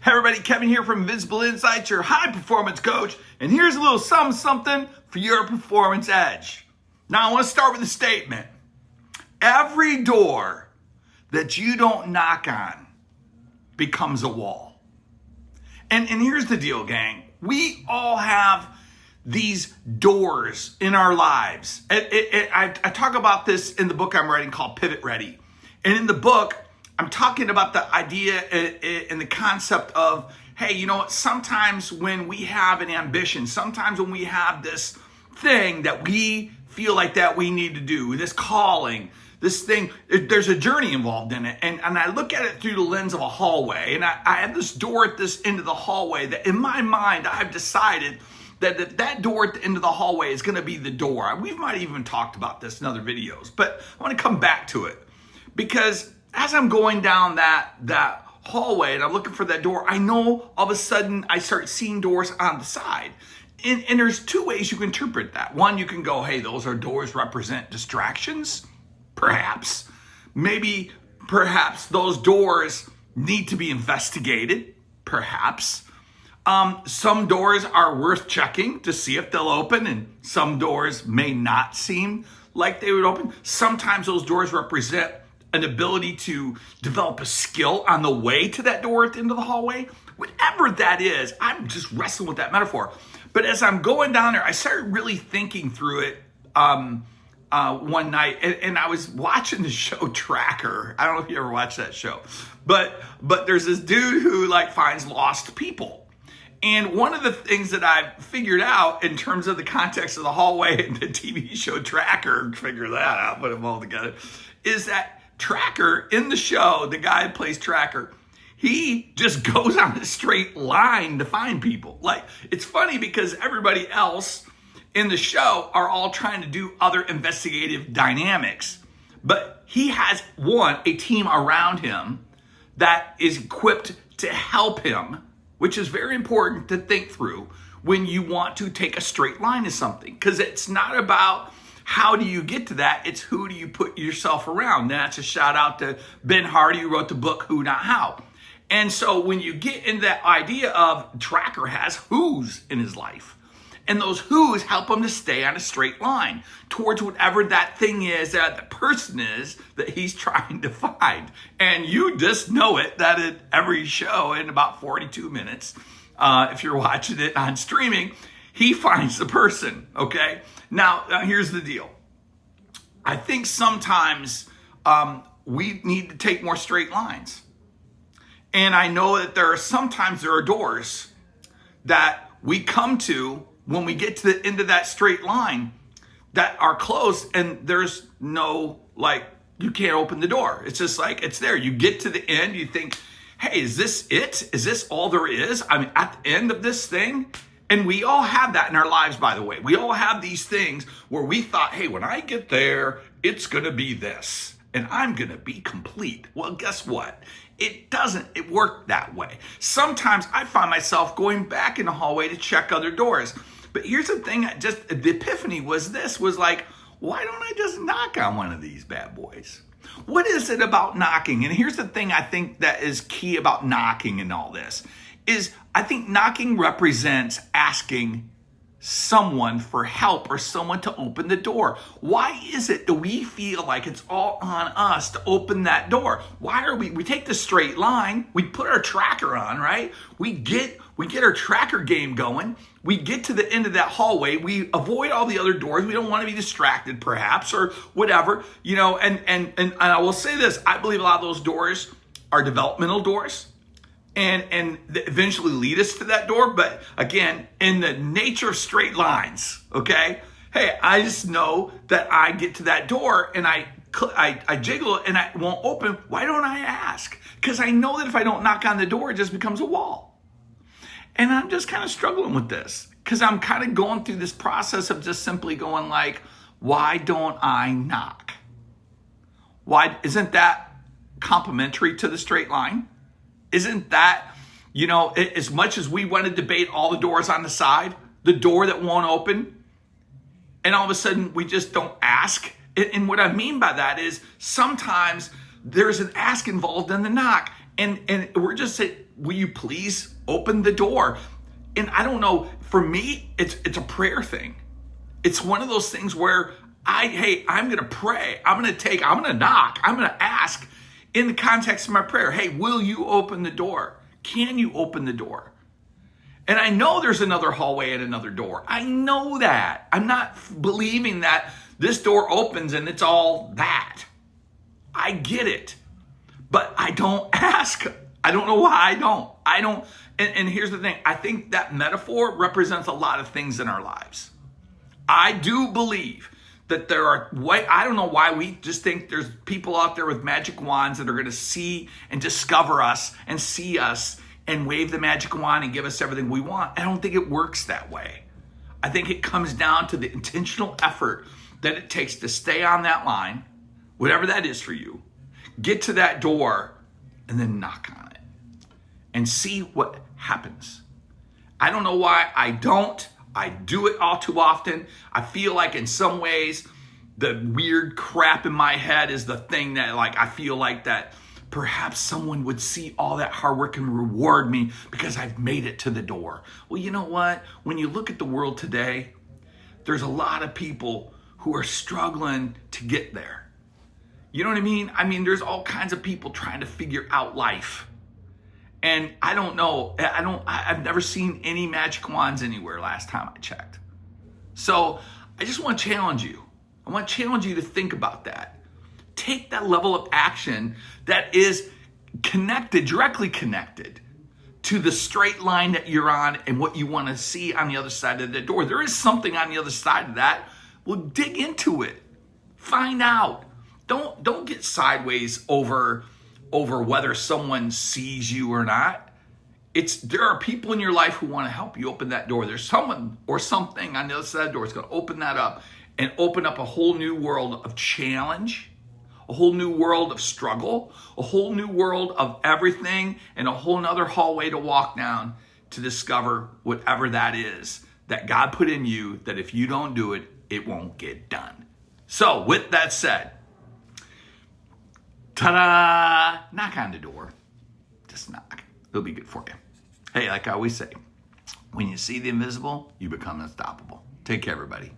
Hey everybody, Kevin here from Invisible Insights, your high performance coach, and here's a little something for your performance edge. Now I want to start with a statement. Every door that you don't knock on becomes a wall. And here's the deal, gang. We all have these doors in our lives. I talk about this in the book I'm writing called Pivot Ready. And in the book, I'm talking about the idea and the concept of, hey, you know what? Sometimes when we have an ambition, sometimes when we have this thing that we feel like that we need to do, this calling, this thing, there's a journey involved in it. And I look at it through the lens of a hallway. And I have this door at this end of the hallway that in my mind, I've decided that door at the end of the hallway is going to be the door. We might have even talked about this in other videos, but I want to come back to it because as I'm going down that hallway and I'm looking for that door, I know all of a sudden I start seeing doors on the side. And there's two ways you can interpret that. One, you can go, hey, those are doors represent distractions. Perhaps. Perhaps those doors need to be investigated. Perhaps. Some doors are worth checking to see if they'll open, and some doors may not seem like they would open. Sometimes those doors represent an ability to develop a skill on the way to that door at the end of the hallway. Whatever that is, I'm just wrestling with that metaphor. But as I'm going down there, I started really thinking through it one night, and I was watching the show Tracker. I don't know if you ever watched that show, but there's this dude who finds lost people. And one of the things that I figured out in terms of the context of the hallway and the TV show Tracker, figure that out, put them all together, is that Tracker in the show, the guy who plays Tracker, he just goes on a straight line to find people. It's funny because everybody else in the show are all trying to do other investigative dynamics. But he has, a team around him that is equipped to help him, which is very important to think through when you want to take a straight line to something. Because it's not about how do you get to that, it's who do you put yourself around. That's a shout out to Ben Hardy, who wrote the book Who Not How. And so when you get into that idea of Tracker has who's in his life, and those who's help him to stay on a straight line towards whatever that thing is that the person is that he's trying to find. And you just know it that at every show in about 42 minutes, if you're watching it on streaming, he finds the person, okay? Now here's the deal. I think sometimes we need to take more straight lines. And I know that there are doors that we come to when we get to the end of that straight line that are closed and there's no, you can't open the door. It's just it's there. You get to the end, you think, hey, is this it? Is this all there is? I mean, at the end of this thing? And we all have that in our lives, by the way. We all have these things where we thought, hey, when I get there, it's going to be this. And I'm going to be complete. Well, guess what? It doesn't work that way. Sometimes I find myself going back in the hallway to check other doors. But here's the thing, the epiphany was why don't I just knock on one of these bad boys? What is it about knocking? And here's the thing I think that is key about knocking in all this, is I think knocking represents asking someone for help or someone to open the door. Why is it that we feel like it's all on us to open that door? Why are we take the straight line, we put our tracker on, right? We get our tracker game going. We get to the end of that hallway. We avoid all the other doors. We don't want to be distracted perhaps or whatever, and I will say this, I believe a lot of those doors are developmental doors. And eventually lead us to that door. But again, in the nature of straight lines, okay? Hey, I just know that I get to that door and I jiggle it and it won't open. Why don't I ask? Because I know that if I don't knock on the door, it just becomes a wall. And I'm just kind of struggling with this because I'm kind of going through this process of just simply going why don't I knock? Why isn't that complementary to the straight line? Isn't that, as much as we want to debate all the doors on the side, the door that won't open, and all of a sudden we just don't ask? And what I mean by that is sometimes there's an ask involved in the knock. And we're just will you please open the door? And I don't know, for me, it's a prayer thing. It's one of those things where I'm going to pray. I'm going to knock. I'm going to ask in the context of my prayer. Hey, will you open the door? Can you open the door? And I know there's another hallway and another door. I know that. I'm not believing that this door opens and it's all that. I get it. But I don't ask. I don't know why I don't. And here's the thing. I think that metaphor represents a lot of things in our lives. I do believe that there are, I don't know why we just think there's people out there with magic wands that are going to see and discover us and see us and wave the magic wand and give us everything we want. I don't think it works that way. I think it comes down to the intentional effort that it takes to stay on that line, whatever that is for you, get to that door, and then knock on it and see what happens. I don't know why I don't. I do it all too often. I feel like in some ways, the weird crap in my head is the thing that I feel like that perhaps someone would see all that hard work and reward me because I've made it to the door. Well, you know what? When you look at the world today, there's a lot of people who are struggling to get there. You know what I mean? There's all kinds of people trying to figure out life. And I don't know. I've never seen any magic wands anywhere last time I checked. So I just want to challenge you. I want to challenge you to think about that. Take that level of action that is directly connected to the straight line that you're on and what you want to see on the other side of the door. There is something on the other side of that. Well, dig into it. Find out. Don't get sideways over whether someone sees you or not. There are people in your life who want to help you open that door. There's someone or something on the other side of the door that's going to open that up and open up a whole new world of challenge, a whole new world of struggle, a whole new world of everything, and a whole nother hallway to walk down to discover whatever that is that God put in you, that if you don't do it, it won't get done. So with that said, ta-da! Knock on the door. Just knock. It'll be good for you. Hey, like I always say, when you see the invisible, you become unstoppable. Take care, everybody.